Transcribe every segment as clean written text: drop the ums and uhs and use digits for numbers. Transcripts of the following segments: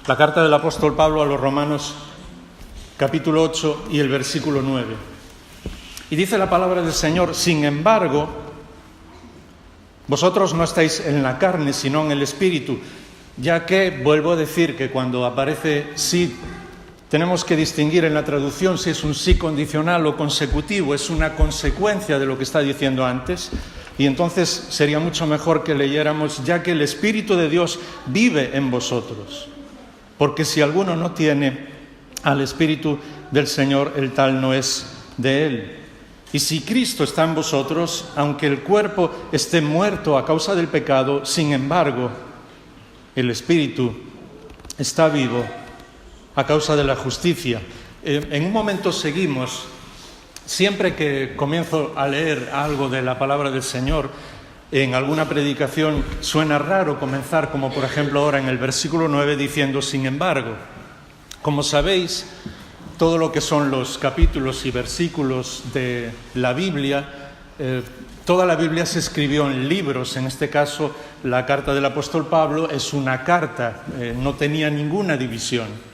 La carta del apóstol Pablo a los Romanos, capítulo 8 y el versículo 9. Y dice la palabra del Señor: sin embargo, vosotros no estáis en la carne, sino en el Espíritu, ya que, vuelvo a decir que cuando aparece sí, tenemos que distinguir en la traducción si es un sí condicional o consecutivo, es una consecuencia de lo que está diciendo antes, y entonces sería mucho mejor que leyéramos: ya que el Espíritu de Dios vive en vosotros. Porque si alguno no tiene al Espíritu del Señor, el tal no es de él. Y si Cristo está en vosotros, aunque el cuerpo esté muerto a causa del pecado, sin embargo, el Espíritu está vivo a causa de la justicia. En un momento seguimos, siempre que comienzo a leer algo de la palabra del Señor, en alguna predicación suena raro comenzar, como por ejemplo ahora en el versículo 9, diciendo sin embargo. Como sabéis, todo lo que son los capítulos y versículos de la Biblia, toda la Biblia se escribió en libros. En este caso, la carta del apóstol Pablo es una carta, no tenía ninguna división.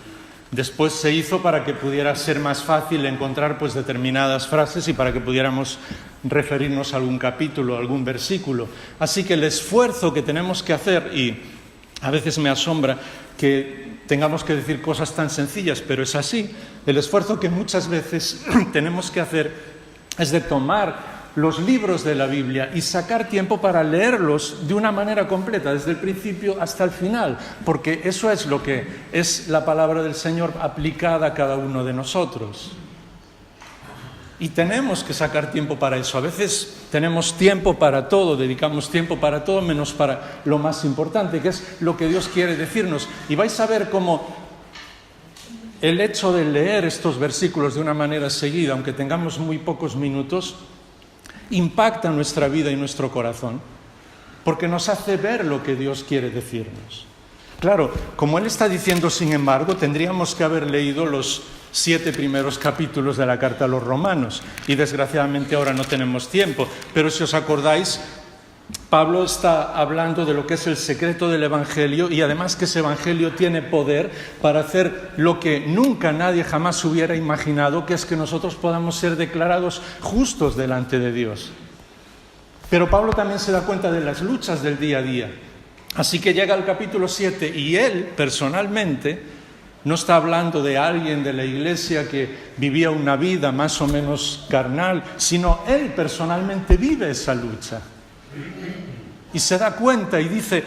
Después se hizo para que pudiera ser más fácil encontrar determinadas frases y para que pudiéramos referirnos a algún capítulo, a algún versículo. Así que el esfuerzo que tenemos que hacer, y a veces me asombra que tengamos que decir cosas tan sencillas, pero es así, el esfuerzo que muchas veces tenemos que hacer es de tomar los libros de la Biblia y sacar tiempo para leerlos de una manera completa, desde el principio hasta el final, porque eso es lo que es la palabra del Señor aplicada a cada uno de nosotros. Y tenemos que sacar tiempo para eso. A veces tenemos tiempo para todo, dedicamos tiempo para todo, menos para lo más importante, que es lo que Dios quiere decirnos. Y vais a ver cómo el hecho de leer estos versículos de una manera seguida, aunque tengamos muy pocos minutos, impacta nuestra vida y nuestro corazón, porque nos hace ver lo que Dios quiere decirnos. Claro, como Él está diciendo sin embargo, tendríamos que haber leído los 7 primeros capítulos de la carta a los Romanos, y desgraciadamente ahora no tenemos tiempo, pero si os acordáis, Pablo está hablando de lo que es el secreto del Evangelio, y además que ese Evangelio tiene poder para hacer lo que nunca nadie jamás hubiera imaginado, que es que nosotros podamos ser declarados justos delante de Dios. Pero Pablo también se da cuenta de las luchas del día a día. Así que llega al capítulo 7 y él personalmente no está hablando de alguien de la iglesia que vivía una vida más o menos carnal, sino él personalmente vive esa lucha. Y se da cuenta y dice: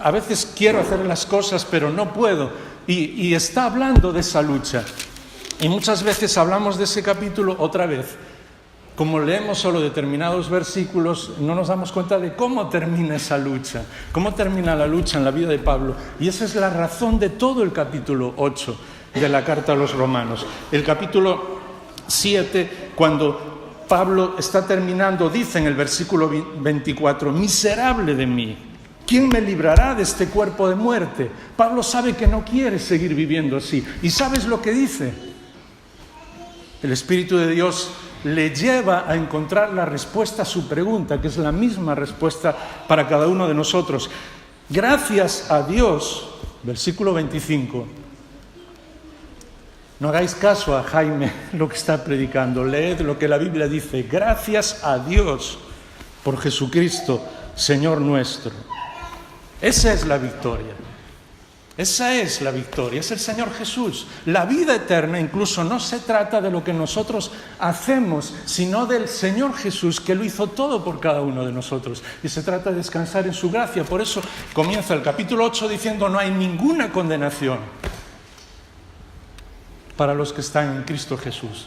a veces quiero hacer las cosas pero no puedo, y está hablando de esa lucha. Y muchas veces hablamos de ese capítulo otra vez. Como leemos solo determinados versículos, no nos damos cuenta de cómo termina esa lucha, cómo termina la lucha en la vida de Pablo. Y esa es la razón de todo el capítulo 8 de la carta a los Romanos. El capítulo 7, cuando Pablo está terminando, dice en el versículo 24: miserable de mí, ¿quién me librará de este cuerpo de muerte? Pablo sabe que no quiere seguir viviendo así. ¿Y sabes lo que dice? El Espíritu de Dios le lleva a encontrar la respuesta a su pregunta, que es la misma respuesta para cada uno de nosotros. Gracias a Dios, versículo 25. No hagáis caso a Jaime lo que está predicando, leed lo que la Biblia dice. Gracias a Dios por Jesucristo, Señor nuestro. Esa es la victoria. Esa es la victoria, es el Señor Jesús. La vida eterna incluso no se trata de lo que nosotros hacemos, sino del Señor Jesús, que lo hizo todo por cada uno de nosotros. Y se trata de descansar en su gracia. Por eso comienza el capítulo 8 diciendo: no hay ninguna condenación para los que están en Cristo Jesús.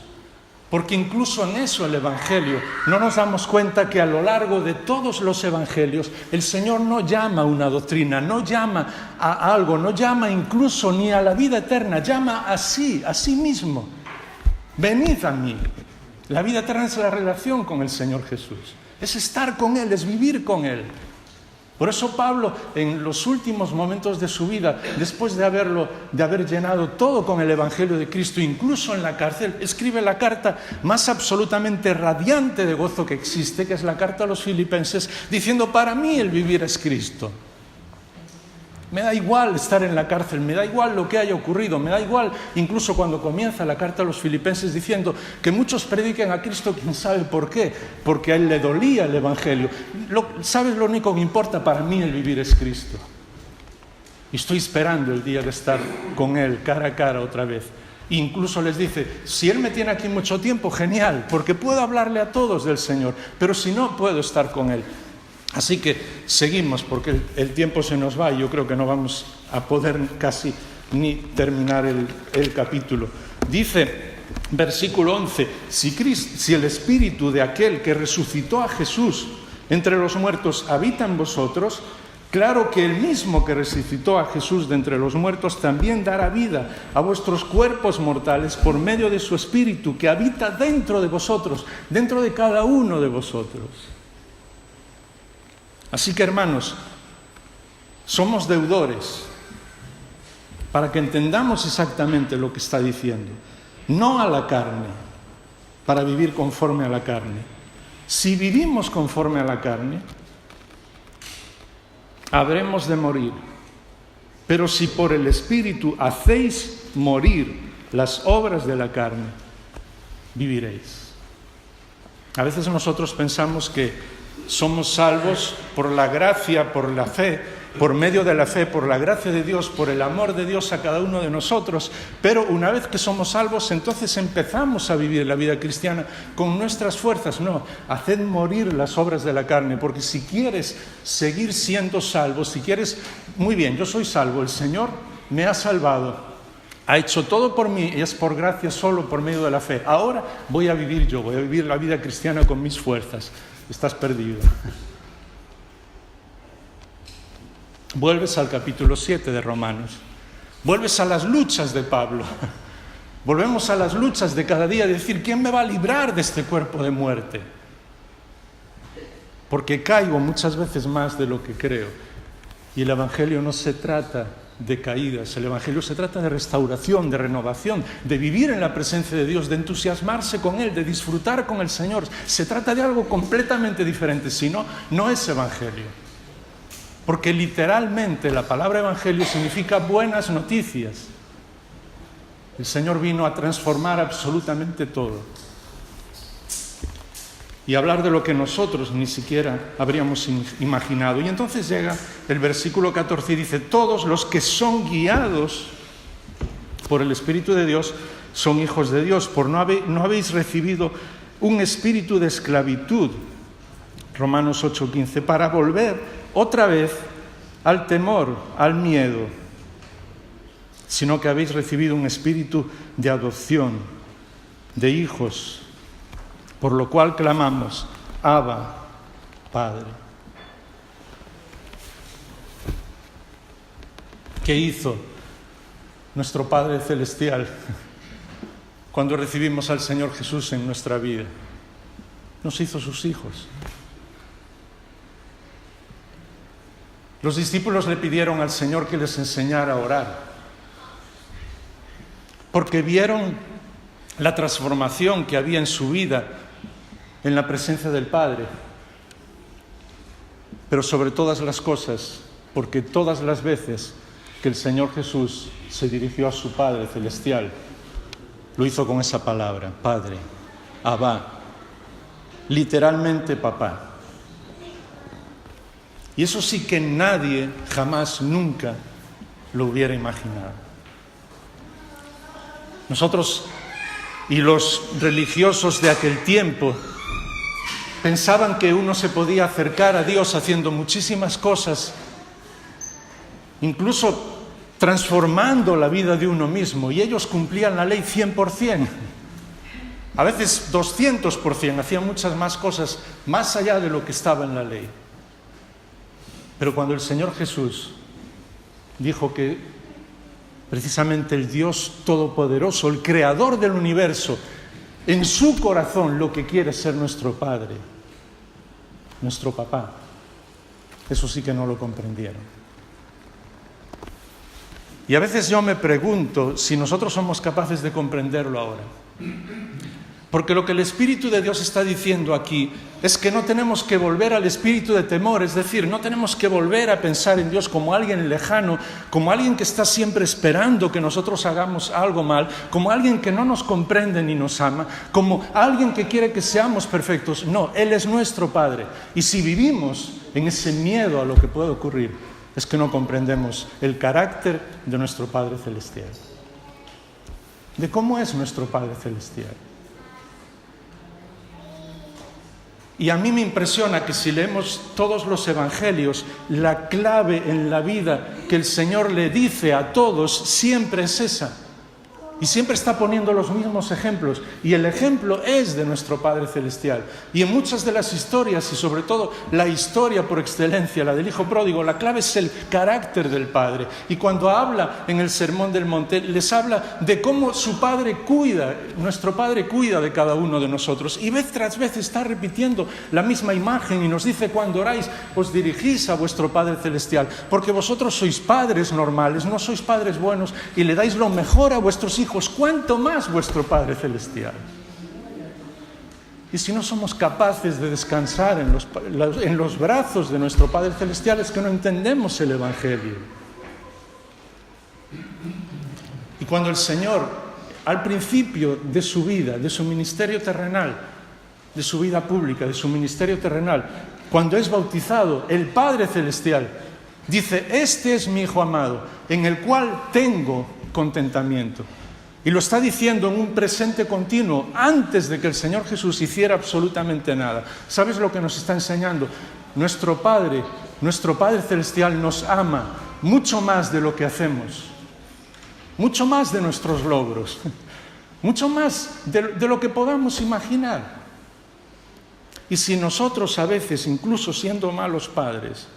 Porque incluso en eso el Evangelio, no nos damos cuenta que a lo largo de todos los Evangelios el Señor no llama a una doctrina, no llama a algo, no llama incluso ni a la vida eterna, llama a sí mismo. Venid a mí. La vida eterna es la relación con el Señor Jesús, es estar con Él, es vivir con Él. Por eso Pablo, en los últimos momentos de su vida, después de haber llenado todo con el Evangelio de Cristo, incluso en la cárcel, escribe la carta más absolutamente radiante de gozo que existe, que es la carta a los Filipenses, diciendo: para mí el vivir es Cristo. Me da igual estar en la cárcel, me da igual lo que haya ocurrido, me da igual incluso cuando comienza la carta a los Filipenses diciendo que muchos prediquen a Cristo, quién sabe por qué, porque a él le dolía el Evangelio. ¿Sabes lo único que importa para mí el vivir es Cristo? Y estoy esperando el día de estar con él cara a cara otra vez. Incluso les dice, si él me tiene aquí mucho tiempo, genial, porque puedo hablarle a todos del Señor, pero si no, puedo estar con él. Así que seguimos, porque el tiempo se nos va y yo creo que no vamos a poder casi ni terminar el capítulo. Dice, versículo 11, si el espíritu de aquel que resucitó a Jesús entre los muertos habita en vosotros, claro que el mismo que resucitó a Jesús de entre los muertos también dará vida a vuestros cuerpos mortales por medio de su espíritu que habita dentro de vosotros, dentro de cada uno de vosotros. Así que, hermanos, somos deudores para que entendamos exactamente lo que está diciendo. No a la carne, para vivir conforme a la carne. Si vivimos conforme a la carne, habremos de morir. Pero si por el Espíritu hacéis morir las obras de la carne, viviréis. A veces nosotros pensamos que somos salvos por la gracia, por la fe, por medio de la fe, por la gracia de Dios, por el amor de Dios a cada uno de nosotros, pero una vez que somos salvos, entonces empezamos a vivir la vida cristiana con nuestras fuerzas. No, haced morir las obras de la carne, porque si quieres seguir siendo salvo, si quieres, muy bien, yo soy salvo, el Señor me ha salvado, ha hecho todo por mí y es por gracia solo por medio de la fe. Ahora voy a vivir yo, voy a vivir la vida cristiana con mis fuerzas. Estás perdido. Vuelves al capítulo 7 de Romanos. Vuelves a las luchas de Pablo. Volvemos a las luchas de cada día, de decir, ¿quién me va a librar de este cuerpo de muerte? Porque caigo muchas veces más de lo que creo. Y el Evangelio no se trata de caídas, el Evangelio se trata de restauración, de renovación, de vivir en la presencia de Dios, de entusiasmarse con Él, de disfrutar con el Señor. Se trata de algo completamente diferente, si no, no es Evangelio. Porque literalmente la palabra Evangelio significa buenas noticias. El Señor vino a transformar absolutamente todo. Y hablar de lo que nosotros ni siquiera habríamos imaginado. Y entonces llega el versículo 14 y dice, todos los que son guiados por el Espíritu de Dios son hijos de Dios, no habéis recibido un espíritu de esclavitud, Romanos 8:15, para volver otra vez al temor, al miedo, sino que habéis recibido un espíritu de adopción, de hijos, por lo cual clamamos, Abba, Padre. ¿Qué hizo nuestro Padre Celestial cuando recibimos al Señor Jesús en nuestra vida? Nos hizo sus hijos. Los discípulos le pidieron al Señor que les enseñara a orar, porque vieron la transformación que había en su vida en la presencia del Padre, pero sobre todas las cosas, porque todas las veces que el Señor Jesús se dirigió a su Padre Celestial, lo hizo con esa palabra, Padre, Abba, literalmente papá. Y eso sí que nadie, jamás, nunca lo hubiera imaginado. Nosotros y los religiosos de aquel tiempo pensaban que uno se podía acercar a Dios haciendo muchísimas cosas, incluso transformando la vida de uno mismo, y ellos cumplían la ley 100%, a veces 200%, hacían muchas más cosas más allá de lo que estaba en la ley. Pero cuando el Señor Jesús dijo que precisamente el Dios Todopoderoso, el Creador del universo, en su corazón lo que quiere es ser nuestro Padre, nuestro papá, eso sí que no lo comprendieron. Y a veces yo me pregunto si nosotros somos capaces de comprenderlo ahora. Porque lo que el Espíritu de Dios está diciendo aquí es que no tenemos que volver al espíritu de temor, es decir, no tenemos que volver a pensar en Dios como alguien lejano, como alguien que está siempre esperando que nosotros hagamos algo mal, como alguien que no nos comprende ni nos ama, como alguien que quiere que seamos perfectos. No, Él es nuestro Padre. Y si vivimos en ese miedo a lo que puede ocurrir, es que no comprendemos el carácter de nuestro Padre Celestial. De cómo es nuestro Padre Celestial. Y a mí me impresiona que si leemos todos los evangelios, la clave en la vida que el Señor le dice a todos siempre es esa. Y siempre está poniendo los mismos ejemplos. Y el ejemplo es de nuestro Padre Celestial. Y en muchas de las historias, y sobre todo la historia por excelencia, la del Hijo Pródigo, la clave es el carácter del Padre. Y cuando habla en el Sermón del Monte, les habla de cómo su Padre cuida, nuestro Padre cuida de cada uno de nosotros. Y vez tras vez está repitiendo la misma imagen y nos dice: cuando oráis, os dirigís a vuestro Padre Celestial, porque vosotros sois padres normales, no sois padres buenos, y le dais lo mejor a vuestros hijos, cuánto más vuestro Padre Celestial. Y si no somos capaces de descansar en los brazos de nuestro Padre Celestial, es que no entendemos el Evangelio. Y cuando el Señor, al principio de su vida, de su ministerio terrenal, de su vida pública, de su ministerio terrenal, cuando es bautizado, el Padre Celestial dice: este es mi Hijo amado, en el cual tengo contentamiento. Y lo está diciendo en un presente continuo, antes de que el Señor Jesús hiciera absolutamente nada. ¿Sabes lo que nos está enseñando? Nuestro Padre Celestial nos ama mucho más de lo que hacemos, mucho más de nuestros logros, mucho más de lo que podamos imaginar. Y si nosotros a veces, incluso siendo malos padres,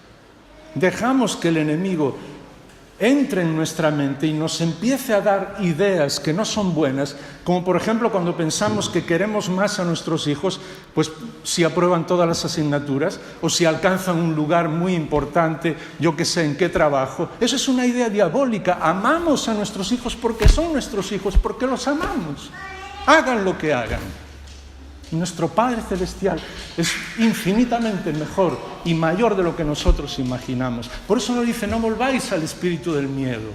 dejamos que el enemigo entre en nuestra mente y nos empiece a dar ideas que no son buenas, como por ejemplo cuando pensamos que queremos más a nuestros hijos, pues si aprueban todas las asignaturas o si alcanzan un lugar muy importante, yo que sé en qué trabajo. Eso es una idea diabólica. Amamos a nuestros hijos porque son nuestros hijos, porque los amamos. Hagan lo que hagan. Nuestro Padre Celestial es infinitamente mejor y mayor de lo que nosotros imaginamos. Por eso nos dice: no volváis al espíritu del miedo.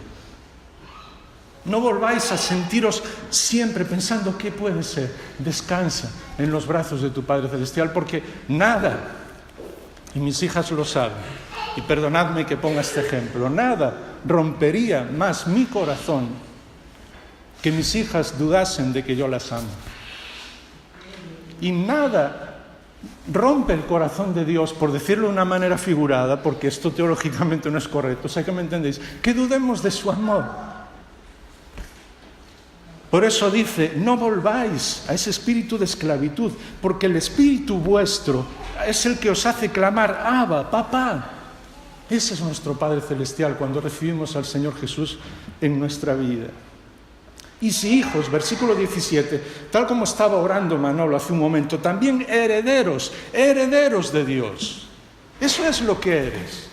No volváis a sentiros siempre pensando ¿qué puede ser? Descansa en los brazos de tu Padre Celestial, porque nada, y mis hijas lo saben, y perdonadme que ponga este ejemplo, nada rompería más mi corazón que mis hijas dudasen de que yo las amo. Y nada rompe el corazón de Dios, por decirlo de una manera figurada, porque esto teológicamente no es correcto, sé que me entendéis, que dudemos de su amor. Por eso dice: no volváis a ese espíritu de esclavitud, porque el espíritu vuestro es el que os hace clamar: Abba, papá. Ese es nuestro Padre Celestial cuando recibimos al Señor Jesús en nuestra vida. Y si hijos, versículo 17, tal como estaba orando Manolo hace un momento, también herederos de Dios. Eso es lo que eres.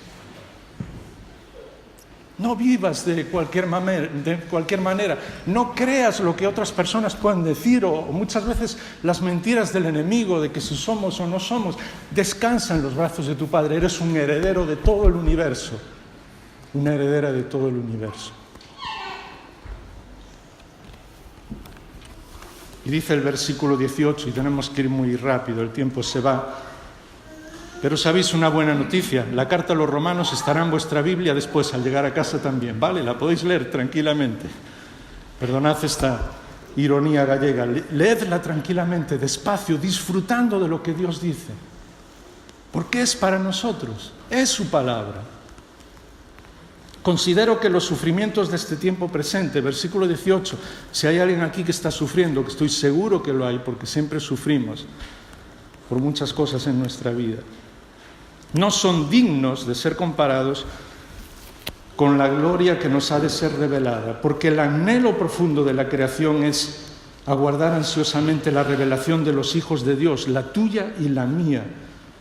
No vivas de cualquier manera. No creas lo que otras personas puedan decir o muchas veces las mentiras del enemigo de que si somos o no somos. Descansa en los brazos de tu Padre. Eres un heredero de todo el universo. Una heredera de todo el universo. Y dice el versículo 18, y tenemos que ir muy rápido, el tiempo se va. Pero sabéis una buena noticia: la carta a los Romanos estará en vuestra Biblia después, al llegar a casa también, ¿vale? La podéis leer tranquilamente. Perdonad esta ironía gallega. Leedla tranquilamente, despacio, disfrutando de lo que Dios dice. Porque es para nosotros, es su palabra. Considero que los sufrimientos de este tiempo presente, versículo 18, si hay alguien aquí que está sufriendo, que estoy seguro que lo hay, porque siempre sufrimos por muchas cosas en nuestra vida, no son dignos de ser comparados con la gloria que nos ha de ser revelada, porque el anhelo profundo de la creación es aguardar ansiosamente la revelación de los hijos de Dios, la tuya y la mía.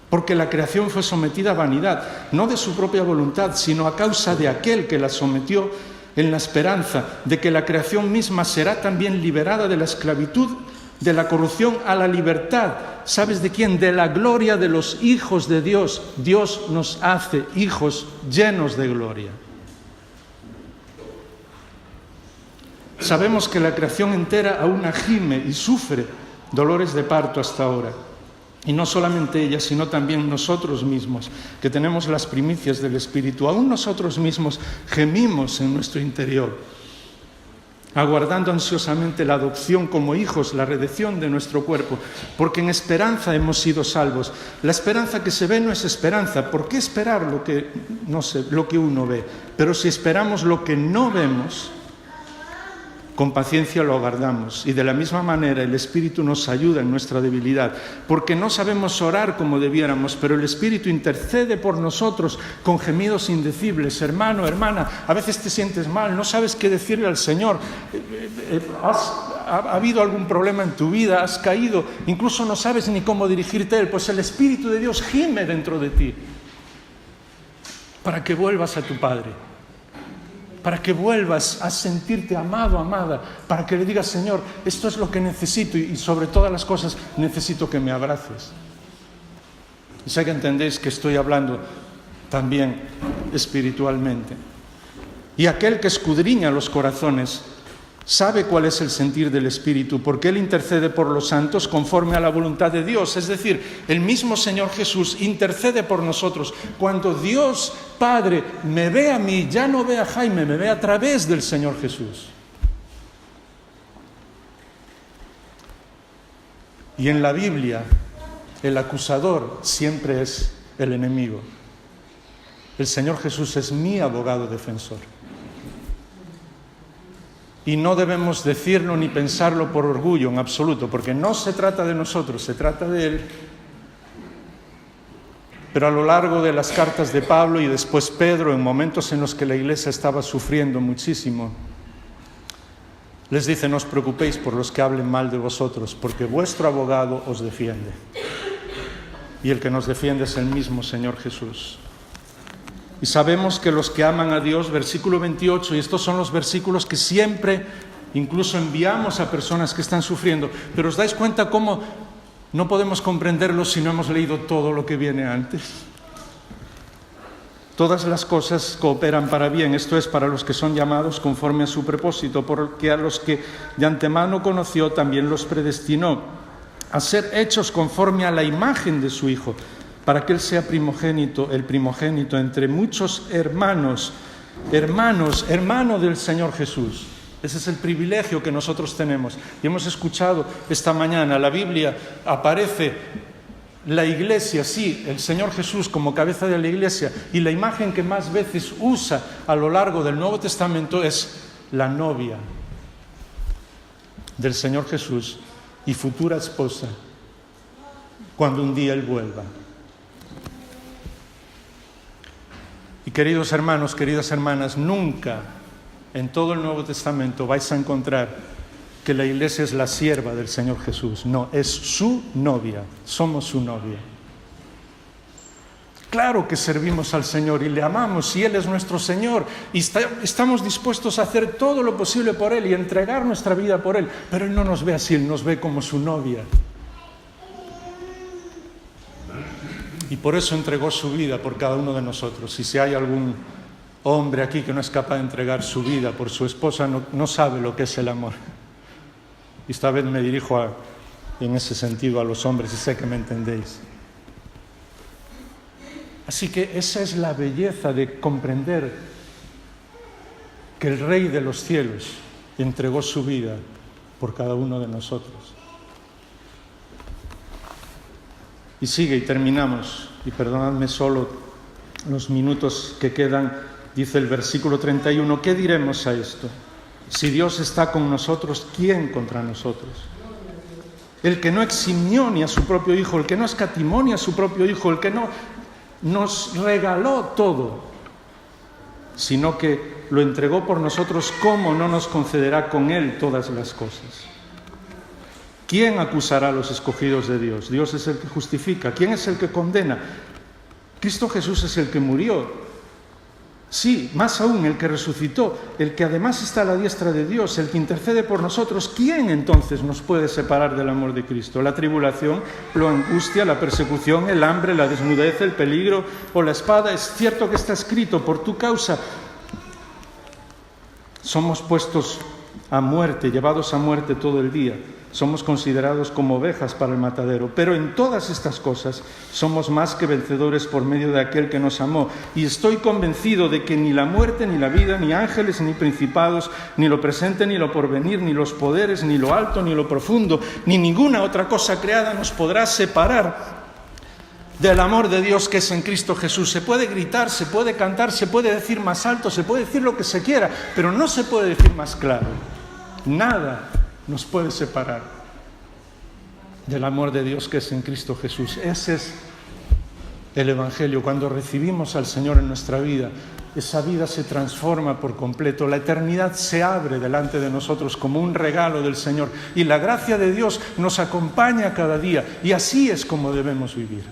Porque la creación fue sometida a vanidad, no de su propia voluntad, sino a causa de aquel que la sometió, en la esperanza de que la creación misma será también liberada de la esclavitud de la corrupción a la libertad. ¿Sabes de quién? De la gloria de los hijos de Dios. Dios nos hace hijos llenos de gloria. Sabemos que la creación entera aún gime y sufre dolores de parto hasta ahora. Y no solamente ella, sino también nosotros mismos, que tenemos las primicias del Espíritu. Aún nosotros mismos gemimos en nuestro interior, aguardando ansiosamente la adopción como hijos, la redención de nuestro cuerpo, porque en esperanza hemos sido salvos. La esperanza que se ve no es esperanza. ¿Por qué esperar lo que uno ve? Pero si esperamos lo que no vemos, con paciencia lo aguardamos. Y de la misma manera el Espíritu nos ayuda en nuestra debilidad, porque no sabemos orar como debiéramos, pero el Espíritu intercede por nosotros con gemidos indecibles. Hermano, hermana, a veces te sientes mal, no sabes qué decirle al Señor, ha habido algún problema en tu vida, has caído, incluso no sabes ni cómo dirigirte a Él. Pues el Espíritu de Dios gime dentro de ti para que vuelvas a tu Padre, para que vuelvas a sentirte amado, amada, para que le digas: Señor, esto es lo que necesito, y sobre todas las cosas necesito que me abraces. Y sé que entendéis que estoy hablando también espiritualmente. Y aquel que escudriña los corazones sabe cuál es el sentir del Espíritu, porque Él intercede por los santos conforme a la voluntad de Dios. Es decir, el mismo Señor Jesús intercede por nosotros. Cuando Dios Padre me ve a mí, ya no ve a Jaime, me ve a través del Señor Jesús. Y en la Biblia, el acusador siempre es el enemigo. El Señor Jesús es mi abogado defensor. Y no debemos decirlo ni pensarlo por orgullo en absoluto, porque no se trata de nosotros, se trata de Él. Pero a lo largo de las cartas de Pablo y después Pedro, en momentos en los que la iglesia estaba sufriendo muchísimo, les dice: no os preocupéis por los que hablen mal de vosotros, porque vuestro abogado os defiende. Y el que nos defiende es el mismo Señor Jesús. Y sabemos que los que aman a Dios, versículo 28, y estos son los versículos que siempre incluso enviamos a personas que están sufriendo, pero os dais cuenta cómo no podemos comprenderlos si no hemos leído todo lo que viene antes. Todas las cosas cooperan para bien, esto es, para los que son llamados conforme a su propósito, porque a los que de antemano conoció también los predestinó a ser hechos conforme a la imagen de su Hijo, para que Él sea el primogénito entre muchos hermanos, hermano del Señor Jesús. Ese es el privilegio que nosotros tenemos. Y hemos escuchado esta mañana, la Biblia aparece la iglesia, sí, el Señor Jesús como cabeza de la iglesia, y la imagen que más veces usa a lo largo del Nuevo Testamento es la novia del Señor Jesús y futura esposa cuando un día Él vuelva. Y queridos hermanos, queridas hermanas, nunca en todo el Nuevo Testamento vais a encontrar que la iglesia es la sierva del Señor Jesús. No, es su novia, somos su novia. Claro que servimos al Señor y le amamos y Él es nuestro Señor y estamos dispuestos a hacer todo lo posible por Él y entregar nuestra vida por Él, pero Él no nos ve así, Él nos ve como su novia. Y por eso entregó su vida por cada uno de nosotros. Y si hay algún hombre aquí que no es capaz de entregar su vida por su esposa, no sabe lo que es el amor. Y esta vez me dirijo en ese sentido a los hombres, y sé que me entendéis. Así que esa es la belleza de comprender que el Rey de los cielos entregó su vida por cada uno de nosotros. Y sigue, y terminamos, y perdonadme solo los minutos que quedan, dice el versículo 31, ¿qué diremos a esto? Si Dios está con nosotros, ¿quién contra nosotros? El que no eximió ni a su propio Hijo, el que no escatimó ni a su propio Hijo, el que no nos regaló todo, sino que lo entregó por nosotros, ¿cómo no nos concederá con Él todas las cosas? ¿Quién acusará a los escogidos de Dios? Dios es el que justifica. ¿Quién es el que condena? Cristo Jesús es el que murió. Sí, más aún, el que resucitó, el que además está a la diestra de Dios, el que intercede por nosotros, ¿quién entonces nos puede separar del amor de Cristo? ¿La tribulación, la angustia, la persecución, el hambre, la desnudez, el peligro o la espada? Es cierto que está escrito, por tu causa somos puestos a muerte, llevados a muerte todo el día. Somos considerados como ovejas para el matadero. Pero en todas estas cosas somos más que vencedores por medio de aquel que nos amó. Y estoy convencido de que ni la muerte, ni la vida, ni ángeles, ni principados, ni lo presente, ni lo porvenir, ni los poderes, ni lo alto, ni lo profundo, ni ninguna otra cosa creada nos podrá separar del amor de Dios que es en Cristo Jesús. Se puede gritar, se puede cantar, se puede decir más alto, se puede decir lo que se quiera, pero no se puede decir más claro. Nada nos puede separar del amor de Dios que es en Cristo Jesús. Ese es el Evangelio. Cuando recibimos al Señor en nuestra vida, esa vida se transforma por completo. La eternidad se abre delante de nosotros como un regalo del Señor. Y la gracia de Dios nos acompaña cada día. Y así es como debemos vivir.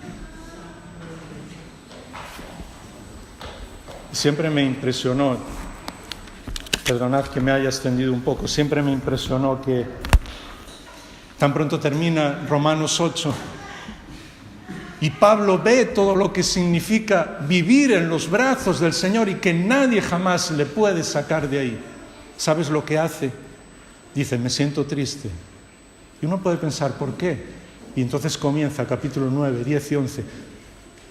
Siempre me impresionó, perdonad que me haya extendido un poco, siempre me impresionó que tan pronto termina Romanos 8 y Pablo ve todo lo que significa vivir en los brazos del Señor y que nadie jamás le puede sacar de ahí. ¿Sabes lo que hace? Dice, me siento triste. Y uno puede pensar, ¿por qué? Y entonces comienza capítulo 9, 10 y 11.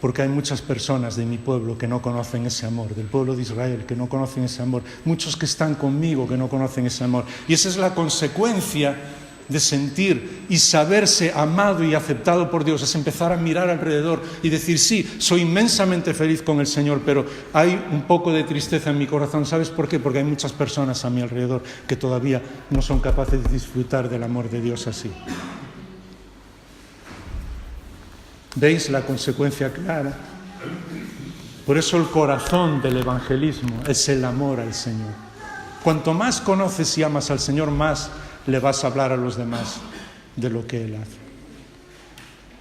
Porque hay muchas personas de mi pueblo que no conocen ese amor, del pueblo de Israel que no conocen ese amor, muchos que están conmigo que no conocen ese amor. Y esa es la consecuencia de sentir y saberse amado y aceptado por Dios, es empezar a mirar alrededor y decir, sí, soy inmensamente feliz con el Señor, pero hay un poco de tristeza en mi corazón. ¿Sabes por qué? Porque hay muchas personas a mi alrededor que todavía no son capaces de disfrutar del amor de Dios así. ¿Veis la consecuencia clara? Por eso el corazón del evangelismo es el amor al Señor. Cuanto más conoces y amas al Señor, más le vas a hablar a los demás de lo que Él hace.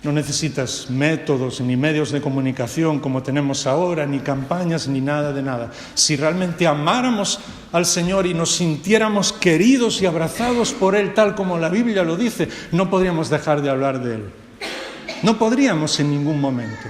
No necesitas métodos ni medios de comunicación como tenemos ahora, ni campañas, ni nada de nada. Si realmente amáramos al Señor y nos sintiéramos queridos y abrazados por Él, tal como la Biblia lo dice, no podríamos dejar de hablar de Él. No podríamos en ningún momento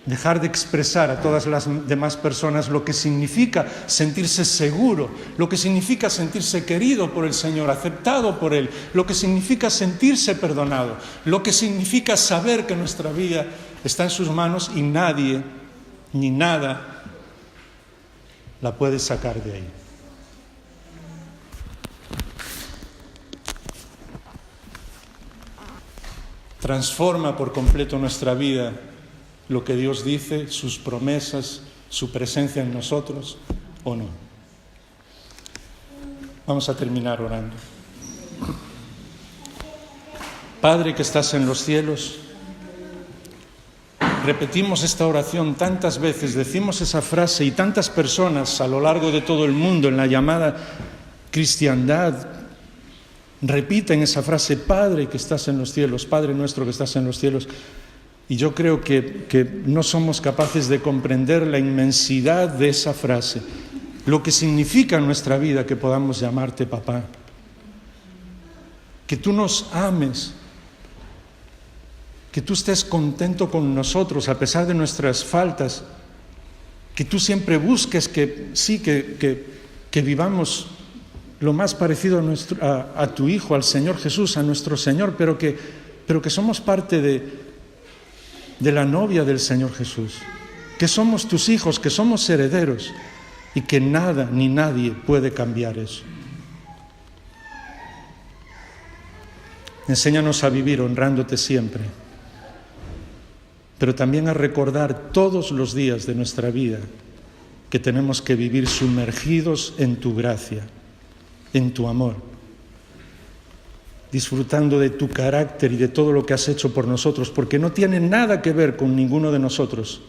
dejar de expresar a todas las demás personas lo que significa sentirse seguro, lo que significa sentirse querido por el Señor, aceptado por Él, lo que significa sentirse perdonado, lo que significa saber que nuestra vida está en sus manos y nadie ni nada la puede sacar de ahí. Transforma por completo nuestra vida lo que Dios dice, sus promesas, su presencia en nosotros, ¿o no? Vamos a terminar orando. Padre que estás en los cielos, repetimos esta oración tantas veces, decimos esa frase y tantas personas a lo largo de todo el mundo en la llamada cristiandad repiten esa frase, Padre que estás en los cielos, Padre nuestro que estás en los cielos. Y yo creo que no somos capaces de comprender la inmensidad de esa frase, lo que significa en nuestra vida que podamos llamarte papá. Que tú nos ames, que tú estés contento con nosotros a pesar de nuestras faltas, que tú siempre busques que vivamos lo más parecido a tu Hijo, al Señor Jesús, a nuestro Señor, pero que somos parte de la novia del Señor Jesús, que somos tus hijos, que somos herederos y que nada ni nadie puede cambiar eso. Enséñanos a vivir honrándote siempre, pero también a recordar todos los días de nuestra vida que tenemos que vivir sumergidos en tu gracia, en tu amor, disfrutando de tu carácter y de todo lo que has hecho por nosotros, porque no tiene nada que ver con ninguno de nosotros.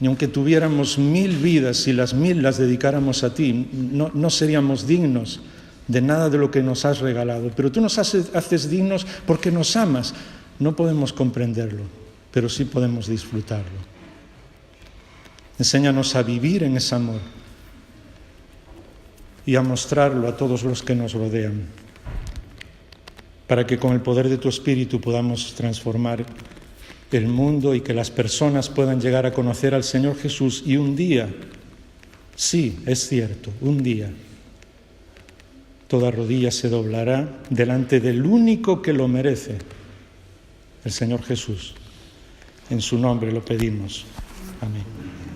Ni aunque tuviéramos 1000 vidas y las 1000 las dedicáramos a ti, no seríamos dignos de nada de lo que nos has regalado. Pero tú nos haces dignos porque nos amas. No podemos comprenderlo, pero sí podemos disfrutarlo. Enséñanos a vivir en ese amor y a mostrarlo a todos los que nos rodean, para que con el poder de tu Espíritu podamos transformar el mundo y que las personas puedan llegar a conocer al Señor Jesús, y un día, sí, es cierto, un día, toda rodilla se doblará delante del único que lo merece, el Señor Jesús. En su nombre lo pedimos. Amén.